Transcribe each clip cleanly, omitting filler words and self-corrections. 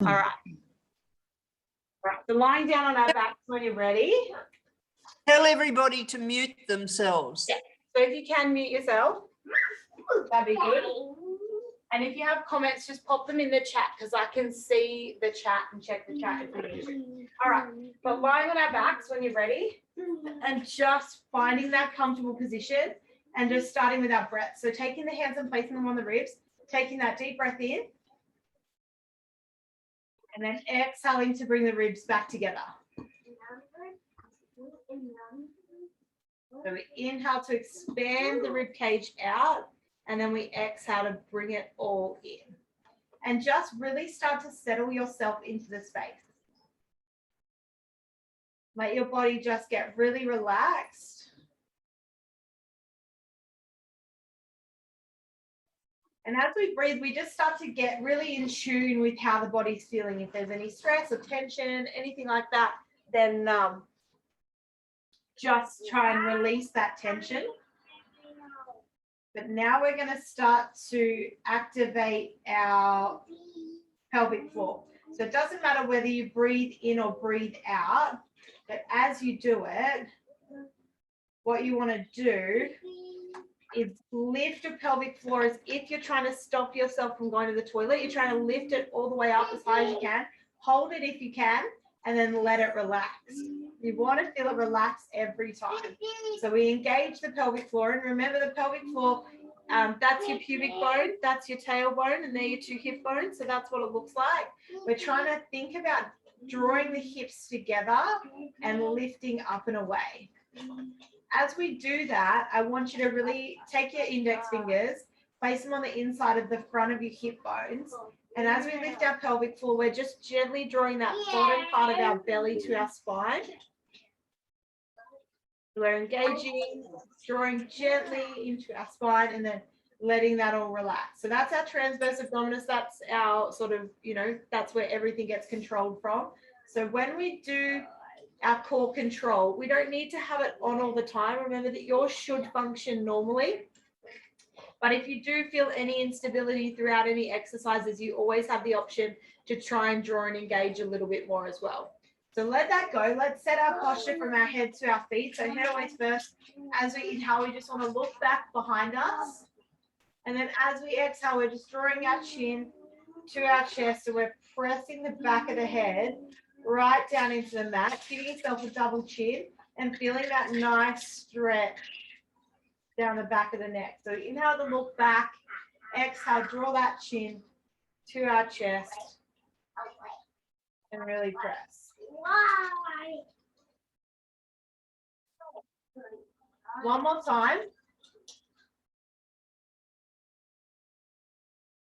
All right. All right. So lying down on our backs when you're ready. Tell everybody to mute themselves. Yeah. So if you can mute yourself, that'd be good. And if you have comments, just pop them in the chat because I can see the chat and check the chat if we need to. All right. But lying on our backs when you're ready and just finding that comfortable position and just starting with our breath. So taking the hands and placing them on the ribs, taking that deep breath in and then exhaling to bring the ribs back together. So we inhale to expand the rib cage out, and then we exhale to bring it all in. And just really start to settle yourself into the space. Let your body just get really relaxed. And as we breathe, we just start to get really in tune with how the body's feeling. If there's any stress or tension, anything like that, then just try and release that tension. But now we're going to start to activate our pelvic floor. So it doesn't matter whether you breathe in or breathe out, but as you do it, what you want to do is lift your pelvic floor as if you're trying to stop yourself from going to the toilet. You're trying to lift it all the way up as high as you can. Hold it if you can, and then let it relax. You want to feel it relax every time. So we engage the pelvic floor, and remember the pelvic floor, that's your pubic bone, that's your tailbone, and they're your two hip bones. So that's what it looks like. We're trying to think about drawing the hips together and lifting up and away. As we do that, I want you to really take your index fingers, place them on the inside of the front of your hip bones. And as we lift our pelvic floor, we're just gently drawing that bottom part of our belly to our spine. We're engaging, drawing gently into our spine and then letting that all relax. So that's our transverse abdominis. That's our sort of, that's where everything gets controlled from. So when we do our core control, we don't need to have it on all the time. Remember that yours should function normally. But if you do feel any instability throughout any exercises, you always have the option to try and draw and engage a little bit more as well. So let that go. Let's set our posture from our head to our feet. So head always first. As we inhale, we just want to look back behind us. And then as we exhale, we're just drawing our chin to our chest. So we're pressing the back of the head right down into the mat, giving yourself a double chin and feeling that nice stretch down the back of the neck. So inhale to look back, exhale, draw that chin to our chest and really press. One more time.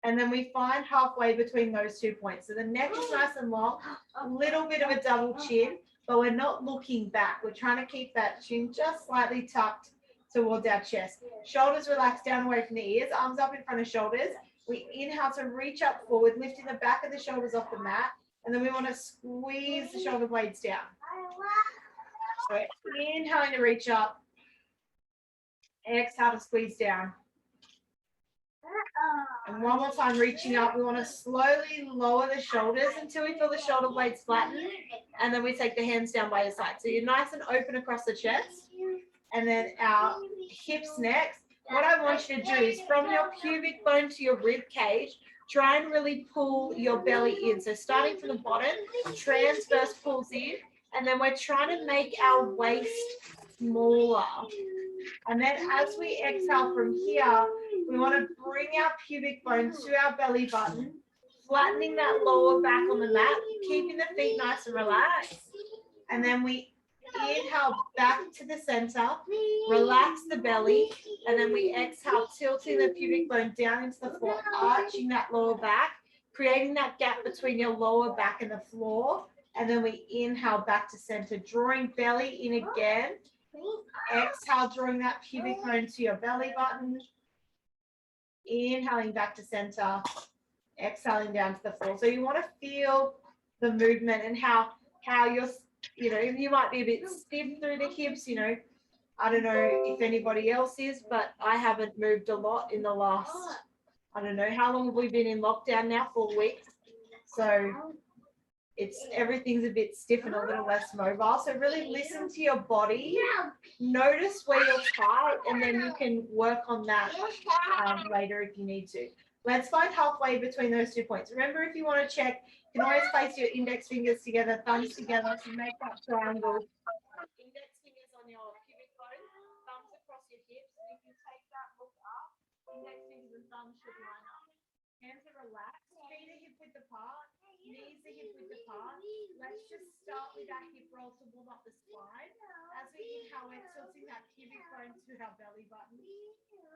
And then we find halfway between those 2 points. So the neck is nice and long, a little bit of a double chin, but we're not looking back. We're trying to keep that chin just slightly tucked towards our chest. Shoulders relaxed down away from the ears, arms up in front of shoulders. We inhale to reach up forward, lifting the back of the shoulders off the mat. And then we want to squeeze the shoulder blades down. So inhaling to reach up. Exhale to squeeze down. And one more time, reaching up. We want to slowly lower the shoulders until we feel the shoulder blades flatten. And then we take the hands down by your side. So you're nice and open across the chest. And then our hips next. What I want you to do is from your pubic bone to your rib cage, try and really pull your belly in. So starting from the bottom, transverse pulls in. And then we're trying to make our waist smaller. And then as we exhale from here, we want to bring our pubic bone to our belly button, flattening that lower back on the mat, keeping the feet nice and relaxed. And then we inhale back to the center, relax the belly, and then we exhale, tilting the pubic bone down into the floor, arching that lower back, creating that gap between your lower back and the floor. And then we inhale back to center, drawing belly in again. Exhale, drawing that pubic bone to your belly button. Inhaling back to center, exhaling down to the floor. So you want to feel the movement and how you're, you might be a bit stiff through the hips, I don't know if anybody else is, but I haven't moved a lot in the last, I don't know, how long have we been in lockdown now? 4 weeks. So everything's a bit stiff and a little less mobile. So really listen to your body, notice where you're tight, and then you can work on that later if you need to. Let's find halfway between those 2 points. Remember, if you want to check, you can always place your index fingers together, thumbs together to make that triangle. Index fingers on your pubic bone, thumbs across your hips. And if you take that, look up, index fingers and thumbs should line up. Hands are relaxed, feet are hip width apart, knees are hip width apart. Let's just start with that hip roll to warm up the spine. As we inhale, we're tilting that pubic bone to our belly button.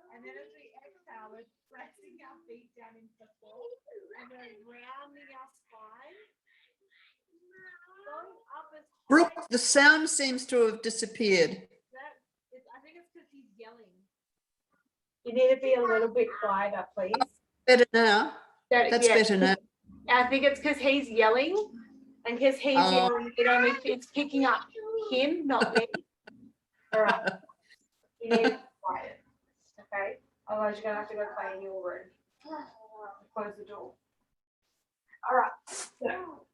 And then as we exhale, we're pressing our feet down into the floor. And we're rounding our spine. Going up as high. Brooke, the sound seems to have disappeared. I think it's because he's yelling. You need to be a little bit quieter, please. Better now. That's better now. I think it's because he's yelling, and because he's yelling, it's picking up him, not me. All right. You need to be quiet. Okay? Otherwise, you're going to have to go play in your room. Close the door. All right. So,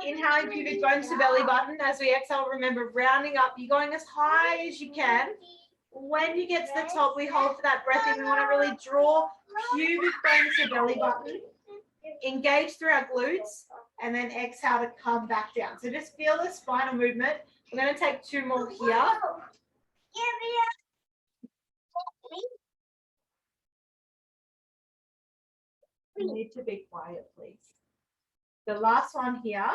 inhaling pubic bones to belly button. As we exhale, remember, rounding up. You're going as high as you can. When you get to the top, we hold for that breath in. We want to really draw pubic bones to belly button. Engage through our glutes, and then exhale to come back down. So just feel the spinal movement. We're going to take 2 more here. You need to be quiet, please. The last one here.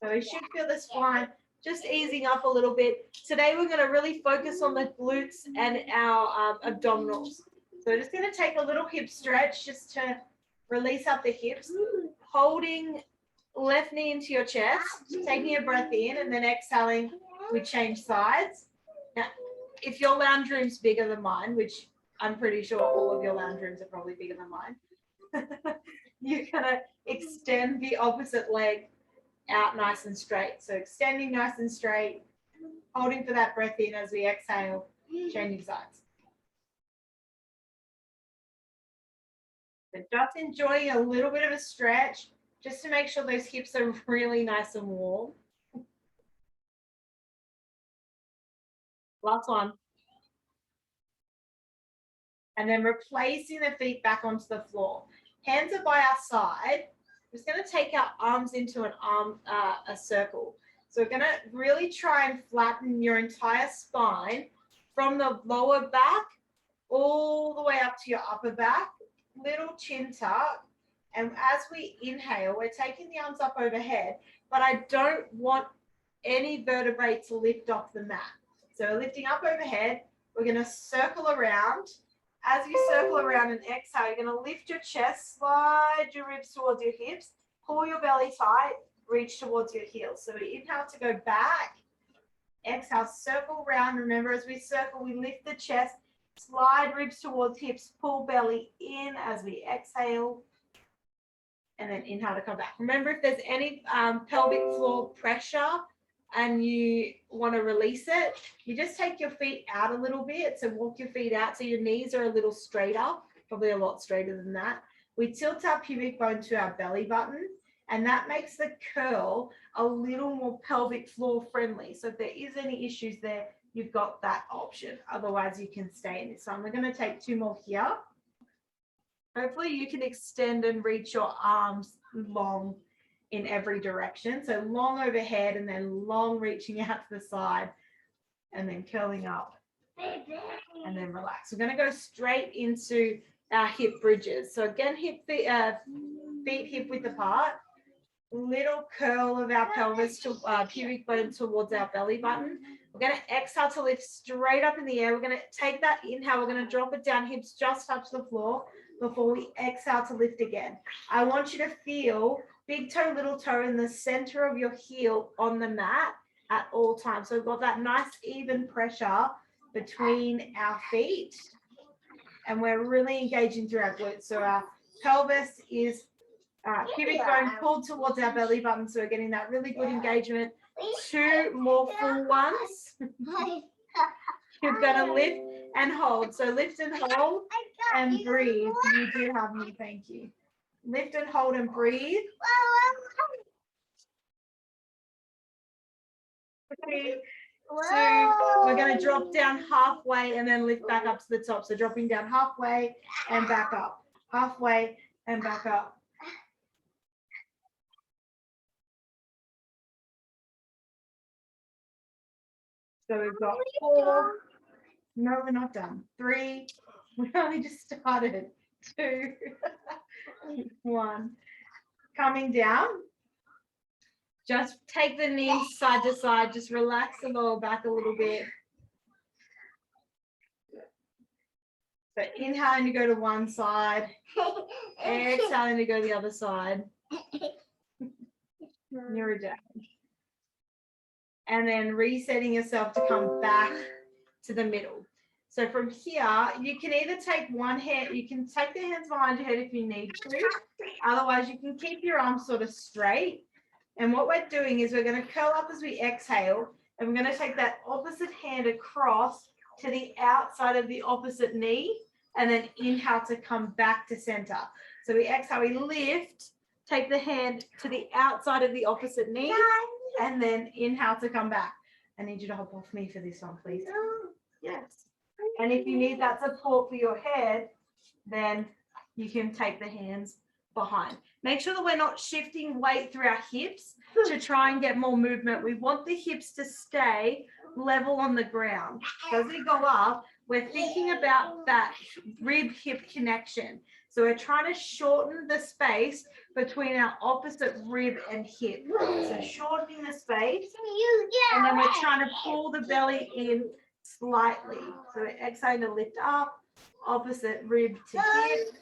So we should feel the spine just easing up a little bit. Today we're going to really focus on the glutes and our abdominals. So we're just going to take a little hip stretch just to release up the hips, holding left knee into your chest, taking a breath in, and then exhaling, we change sides. Now, if your lounge room's bigger than mine, which I'm pretty sure all of your lounge rooms are probably bigger than mine, you're going to extend the opposite leg out nice and straight. So extending nice and straight, holding for that breath in as we exhale, changing sides. So just enjoying a little bit of a stretch, just to make sure those hips are really nice and warm. Last one. And then replacing the feet back onto the floor. Hands are by our side. We're just going to take our arms into a circle. So we're going to really try and flatten your entire spine from the lower back all the way up to your upper back. Little chin tuck. And as we inhale, we're taking the arms up overhead, but I don't want any vertebrae to lift off the mat. So lifting up overhead, we're going to circle around. As you circle around and exhale, you're going to lift your chest, slide your ribs towards your hips, pull your belly tight, reach towards your heels. So we inhale to go back, exhale, circle around. Remember, as we circle, we lift the chest, slide ribs towards hips, pull belly in as we exhale, and then inhale to come back. Remember, if there's any pelvic floor pressure and you want to release it, you just take your feet out a little bit. So walk your feet out so your knees are a little straighter, probably a lot straighter than that. We tilt our pubic bone to our belly button, and that makes the curl a little more pelvic floor friendly. So if there is any issues there, you've got that option. Otherwise, you can stay in this one. We're going to take 2 more here. Hopefully you can extend and reach your arms long in every direction. So long overhead and then long reaching out to the side and then curling up and then relax. We're going to go straight into our hip bridges. So again, feet hip width apart, little curl of our pelvis to pubic bone towards our belly button. We're going to exhale to lift straight up in the air. We're going to take that inhale. We're going to drop it down, hips just touch the floor before we exhale to lift again. I want you to feel big toe, little toe in the center of your heel on the mat at all times. So we've got that nice even pressure between our feet, and we're really engaging through our glutes. So our pelvis is pubic bone pulled towards our belly button. So we're getting that really good engagement. 2 more full ones. You're going to lift and hold. So lift and hold and breathe. You do have me. Thank you. Lift and hold and breathe. Okay. So we're going to drop down halfway and then lift back up to the top. So dropping down halfway and back up. Halfway and back up. So we've got 4. No, we're not done. 3. We only just started. 2. 1. Coming down. Just take the knees side to side. Just relax the lower back a little bit. So inhaling to go to one side. Exhaling to go to the other side. You're down. And then resetting yourself to come back to the middle. So from here, you can either take one hand, you can take the hands behind your head if you need to. Otherwise, you can keep your arms sort of straight. And what we're doing is we're going to curl up as we exhale, and we're going to take that opposite hand across to the outside of the opposite knee, and then inhale to come back to center. So we exhale, we lift, take the hand to the outside of the opposite knee, and then inhale to come back. I need you to hop off me for this one, please. Yes. And if you need that support for your head, then you can take the hands behind. Make sure that we're not shifting weight through our hips to try and get more movement. We want the hips to stay level on the ground. So as we go up, we're thinking about that rib hip connection. So we're trying to shorten the space between our opposite rib and hip. So shortening the space, and then we're trying to pull the belly in slightly. So we're exhaling to lift up, opposite rib to hip.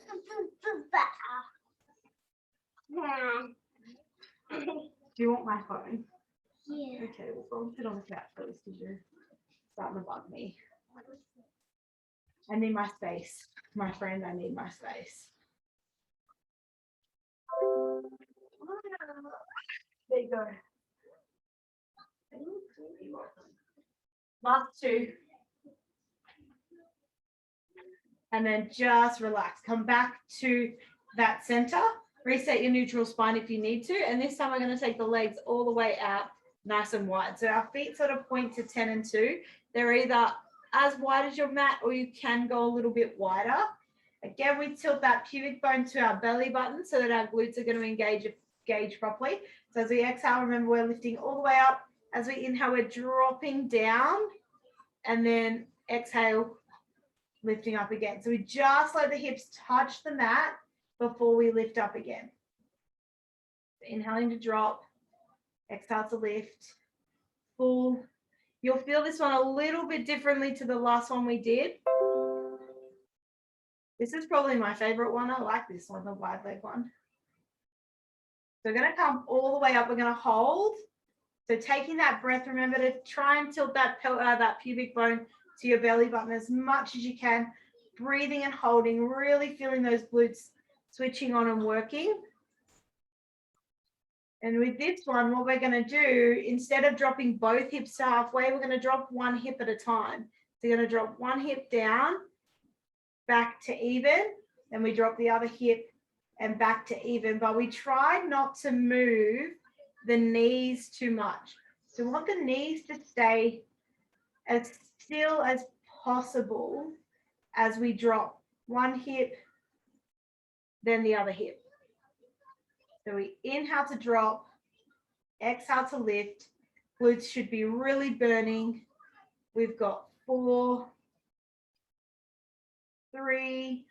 Do you want my phone? Yeah. Okay, we'll go and sit on the couch first because you're starting to bug me. I need my space. My friend, I need my space. There you go. Last 2. And then just relax. Come back to that center. Reset your neutral spine if you need to. And this time we're going to take the legs all the way out nice and wide. So our feet sort of point to 10 and 2. They're either as wide as your mat, or you can go a little bit wider. Again, we tilt that pubic bone to our belly button so that our glutes are going to engage properly. So as we exhale, remember we're lifting all the way up. As we inhale, we're dropping down, and then exhale, lifting up again. So we just let the hips touch the mat before we lift up again. Inhaling to drop, exhale to lift, full. You'll feel this one a little bit differently to the last one we did. This is probably my favorite one. I like this one, the wide leg one. So we're going to come all the way up. We're going to hold. So taking that breath, remember to try and tilt that pubic bone to your belly button as much as you can. Breathing and holding, really feeling those glutes switching on and working. And with this one, what we're going to do, instead of dropping both hips to halfway, we're going to drop one hip at a time. So you're going to drop one hip down, back to even, then we drop the other hip and back to even. But we try not to move the knees too much. So we want the knees to stay as still as possible as we drop one hip, then the other hip. So we inhale to drop, exhale to lift. Glutes should be really burning. We've got 4, 3,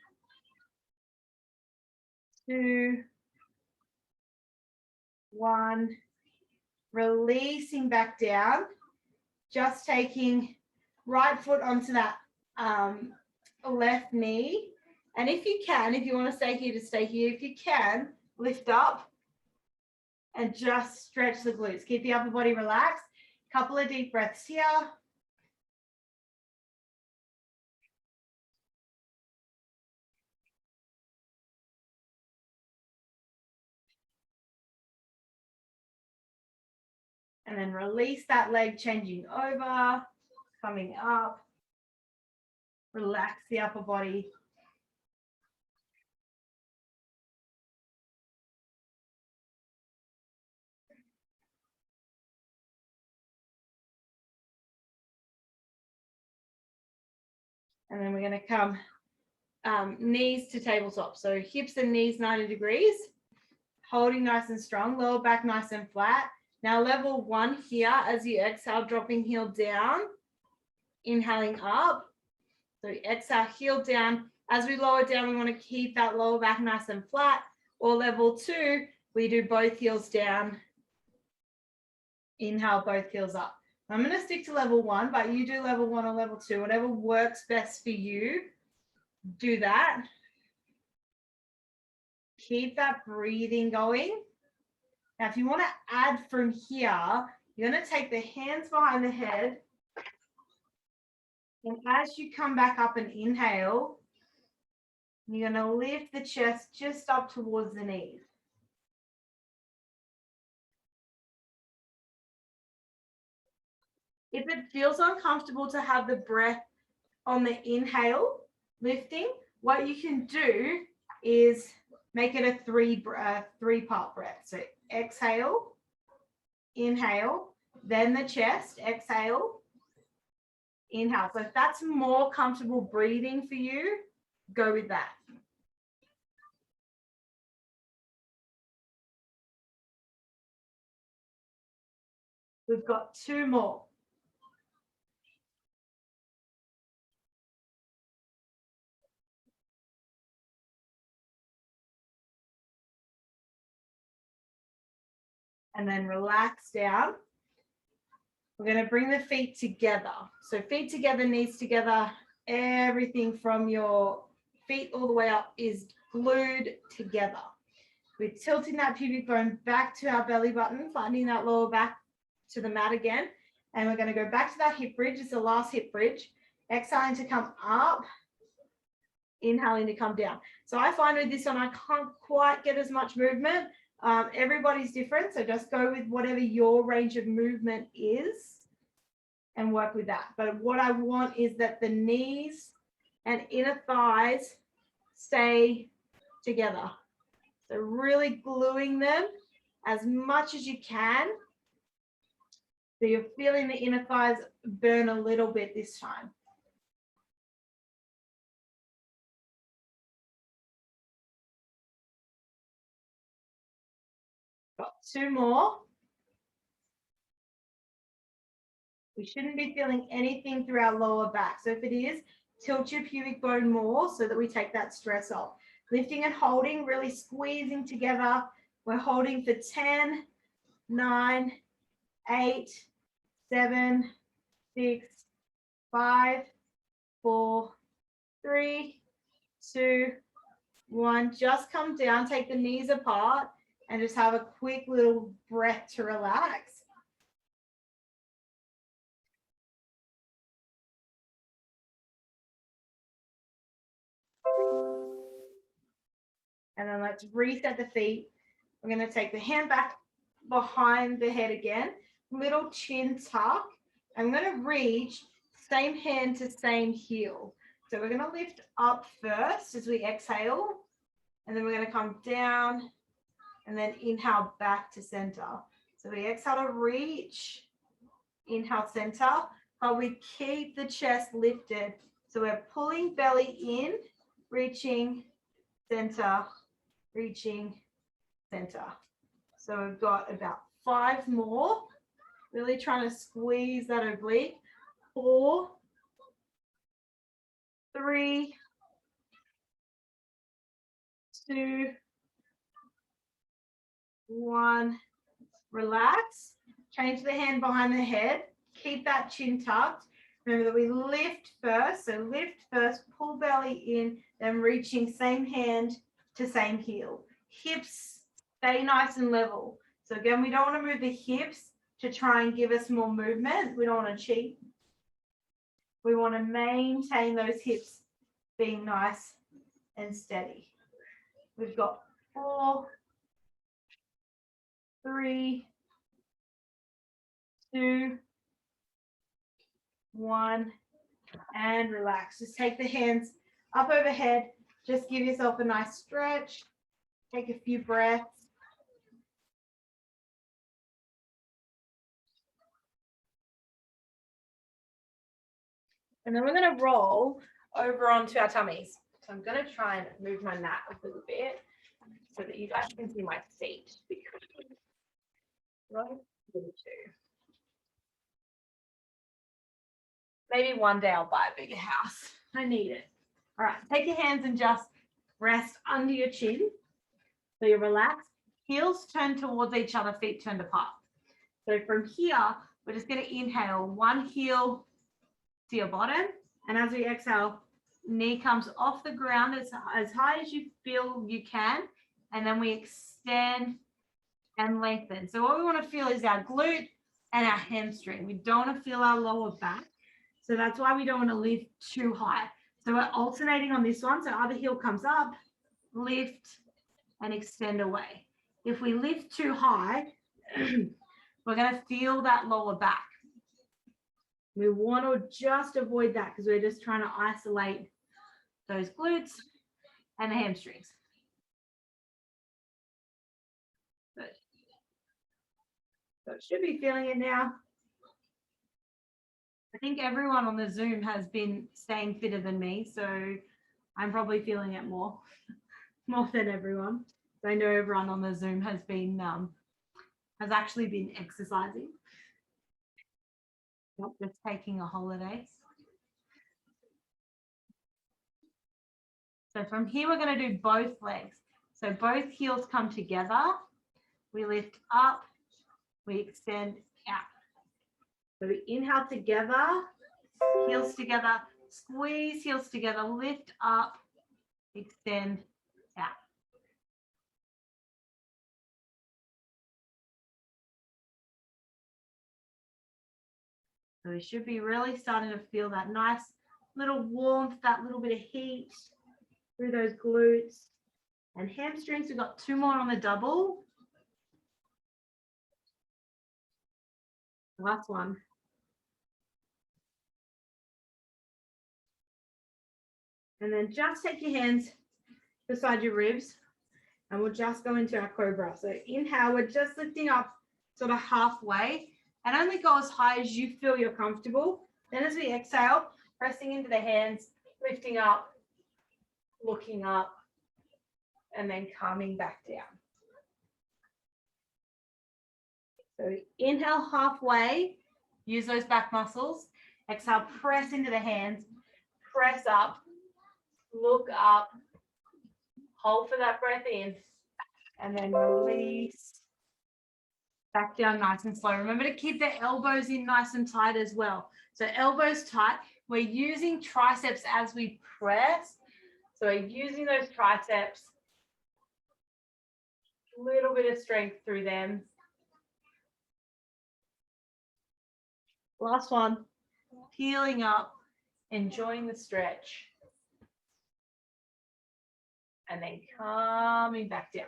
2, 1. Releasing back down. Just taking right foot onto that left knee. And if you can, if you want to stay here, to stay here. If you can, lift up and just stretch the glutes. Keep the upper body relaxed. Couple of deep breaths here. And then release that leg, changing over, coming up. Relax the upper body. And then we're going to come knees to tabletop. So hips and knees 90 degrees, holding nice and strong, lower back nice and flat. Now level 1 here as you exhale, dropping heel down, inhaling up. So exhale, heel down. As we lower down, we want to keep that lower back nice and flat. Or level 2, we do both heels down. Inhale, both heels up. I'm going to stick to level 1, but you do level 1 or level 2, whatever works best for you. Do that. Keep that breathing going. Now, if you want to add from here, you're going to take the hands behind the head. And as you come back up and inhale, you're going to lift the chest just up towards the knees. If it feels uncomfortable to have the breath on the inhale, lifting, what you can do is make it a three-part breath. So exhale, inhale, then the chest, exhale, inhale. So if that's more comfortable breathing for you, go with that. We've got 2 more. And then relax down. We're going to bring the feet together. So feet together, knees together, everything from your feet all the way up is glued together. We're tilting that pubic bone back to our belly button, flattening that lower back to the mat again. And we're going to go back to that hip bridge. It's the last hip bridge. Exhaling to come up, inhaling to come down. So I find with this one, I can't quite get as much movement. Everybody's different, so just go with whatever your range of movement is and work with that. But what I want is that the knees and inner thighs stay together. So really gluing them as much as you can. So you're feeling the inner thighs burn a little bit this time. Got 2 more. We shouldn't be feeling anything through our lower back. So if it is, tilt your pubic bone more so that we take that stress off. Lifting and holding, really squeezing together. We're holding for 10, 9, 8, 7, 6, 5, 4, 3, 2, 1. Just come down, take the knees apart, and just have a quick little breath to relax. And then let's reset the feet. We're going to take the hand back behind the head again, little chin tuck. I'm going to reach same hand to same heel. So we're going to lift up first as we exhale, and then we're going to come down and then inhale back to center. So we exhale to reach, inhale center, but we keep the chest lifted. So we're pulling belly in, reaching center, reaching center. So we've got about 5 more. Really trying to squeeze that oblique. 4, 3, 2, 1. Relax. Change the hand behind the head. Keep that chin tucked. Remember that we lift first. So lift first, pull belly in, then reaching same hand to same heel. Hips stay nice and level. So again, we don't want to move the hips to try and give us more movement. We don't want to cheat. We want to maintain those hips being nice and steady. We've got 4, 3, 2, 1, and relax. Just take the hands up overhead. Just give yourself a nice stretch. Take a few breaths. And then we're going to roll over onto our tummies. So I'm going to try and move my mat a little bit so that you guys can see my feet. Right, little two. Maybe one day I'll buy a bigger house. I need it. All right, take your hands and just rest under your chin. So you're relaxed. Heels turn towards each other, feet turned apart. So from here, we're just going to inhale one heel to your bottom. And as we exhale, knee comes off the ground as high as you feel you can. And then we extend and lengthen. So what we want to feel is our glute and our hamstring. We don't want to feel our lower back. So that's why we don't want to lift too high. So we're alternating on this one. So other heel comes up, lift, and extend away. If we lift too high, we're going to feel that lower back. We want to just avoid that because we're just trying to isolate those glutes and the hamstrings. Good. So it should be feeling it now. I think everyone on the Zoom has been staying fitter than me, so I'm probably feeling it more than everyone. So I know everyone on the Zoom has actually been exercising, not just taking a holiday. So from here, we're going to do both legs. So both heels come together. We lift up, we extend out. So we inhale together, heels together, squeeze heels together, lift up, extend out. So we should be really starting to feel that nice little warmth, that little bit of heat through those glutes and hamstrings. We've got two more on the double. Last one. And then just take your hands beside your ribs and we'll just go into our cobra. So inhale, we're just lifting up sort of halfway and only go as high as you feel you're comfortable. Then as we exhale, pressing into the hands, lifting up, looking up, and then calming back down. So inhale halfway, use those back muscles. Exhale, press into the hands, press up, look up, hold for that breath in, and then release back down nice and slow. Remember to keep the elbows in nice and tight as well. So elbows tight. We're using triceps as we press. So we're using those triceps, a little bit of strength through them. Last one, peeling up, enjoying the stretch. And then coming back down.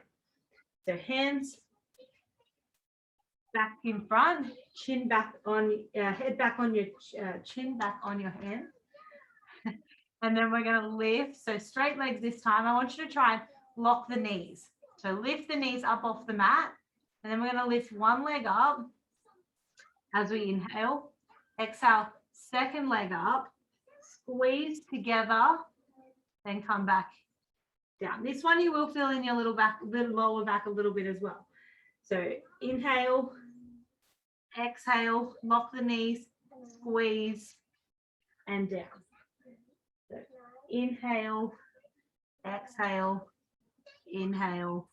So hands back in front, chin back on, head back on your chin, back on your hand. And then we're going to lift. So straight legs this time. I want you to try and lock the knees. So lift the knees up off the mat. And then we're going to lift one leg up as we inhale. Exhale, second leg up. Squeeze together. Then come back down. This one you will feel in your little lower back a little bit as well. So inhale, exhale, lock the knees, squeeze, and down. So inhale, exhale, inhale,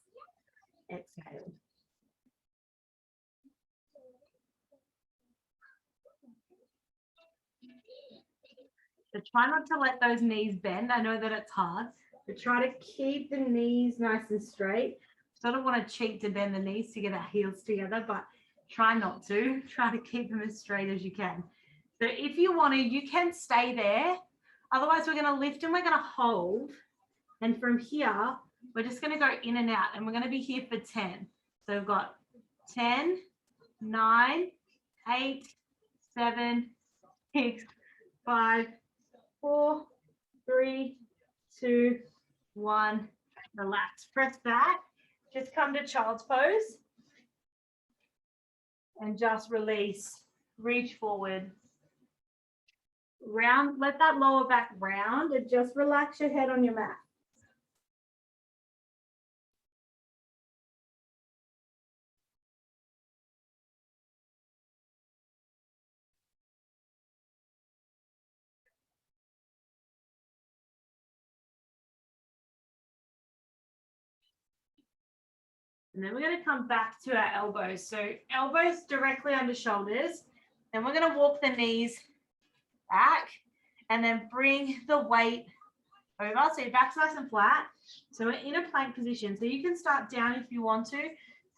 exhale. So try not to let those knees bend. I know that it's hard, but try to keep the knees nice and straight. So I don't want to cheat to bend the knees to get our heels together, but try not to. Try to keep them as straight as you can. So if you want to, you can stay there. Otherwise, we're going to lift and we're going to hold. And from here, we're just going to go in and out. And we're going to be here for 10. So we've got 10, 9, 8, 7, 6, 5, 4, 3, 2, 1. Relax. Press back. Just come to child's pose. And just release. Reach forward. round, let that lower back round and just relax your head on your mat. And then we're going to come back to our elbows. So elbows directly under shoulders. Then we're going to walk the knees back and then bring the weight over. So your back's nice and flat. So we're in a plank position. So you can start down if you want to.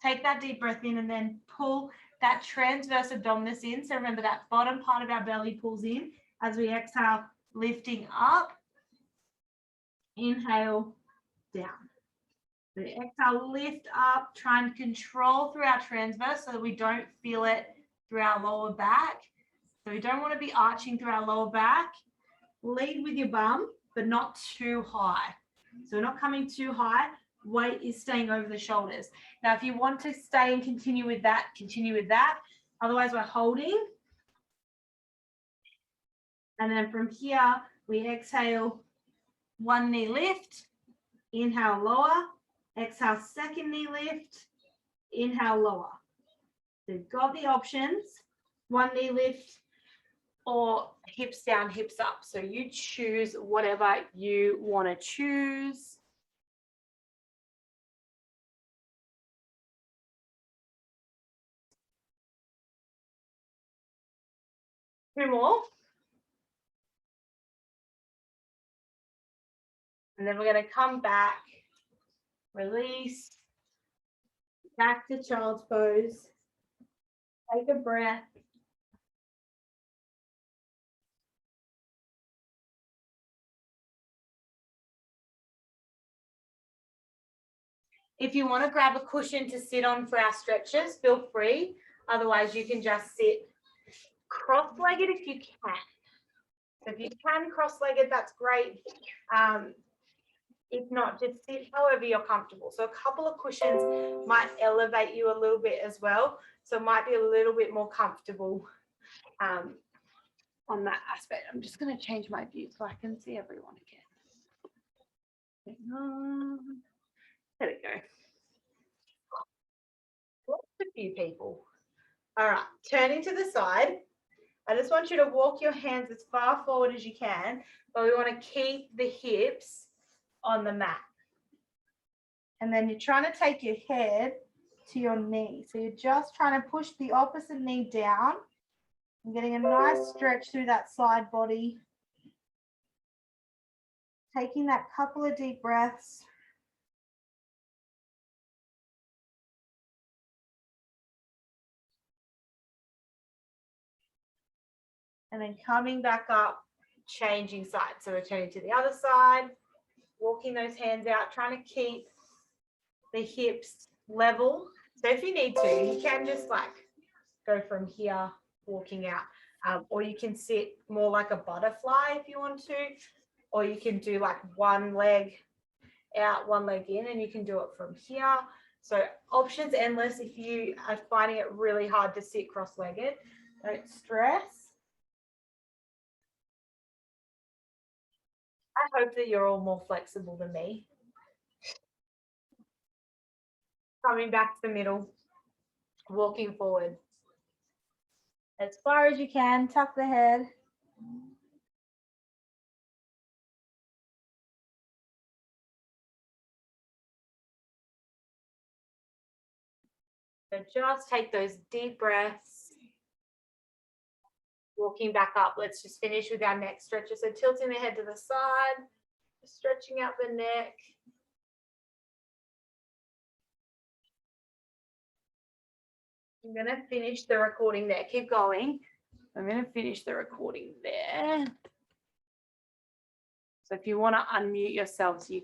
Take that deep breath in and then pull that transverse abdominis in. So remember that bottom part of our belly pulls in as we exhale, lifting up. Inhale, down. So exhale, lift up, try and control through our transverse so that we don't feel it through our lower back. So we don't want to be arching through our lower back. Lead with your bum, but not too high. So we're not coming too high. Weight is staying over the shoulders. Now, if you want to stay and continue with that, continue with that. Otherwise, we're holding. And then from here, we exhale, one knee lift, inhale, lower. Exhale, second knee lift, inhale, lower. So you've got the options, one knee lift or hips down, hips up. So you choose whatever you want to choose. Two more. And then we're going to come back, release, back to child's pose. Take a breath. If you want to grab a cushion to sit on for our stretches, feel free. Otherwise, you can just sit cross-legged if you can. So if you can cross-legged, that's great. If not, just sit however you're comfortable. So a couple of cushions might elevate you a little bit as well. So it might be a little bit more comfortable on that aspect. I'm just going to change my view so I can see everyone again. There we go. Lots a few people. All right, turning to the side. I just want you to walk your hands as far forward as you can, but we want to keep the hips on the mat. And then you're trying to take your head to your knee. So you're just trying to push the opposite knee down and getting a nice stretch through that side body. Taking that couple of deep breaths. And then coming back up, changing sides. So we're turning to the other side, walking those hands out, trying to keep the hips level. So if you need to, you can just like go from here, walking out, or you can sit more like a butterfly if you want to, or you can do like one leg out, one leg in, and you can do it from here. So options endless if you are finding it really hard to sit cross-legged. Don't stress. I hope that you're all more flexible than me. Coming back to the middle, walking forward. As far as you can, tuck the head. So just take those deep breaths. Walking back up. Let's just finish with our neck stretcher. So tilting the head to the side, stretching out the neck. I'm going to finish the recording there. Keep going. I'm going to finish the recording there. So if you want to unmute yourselves, you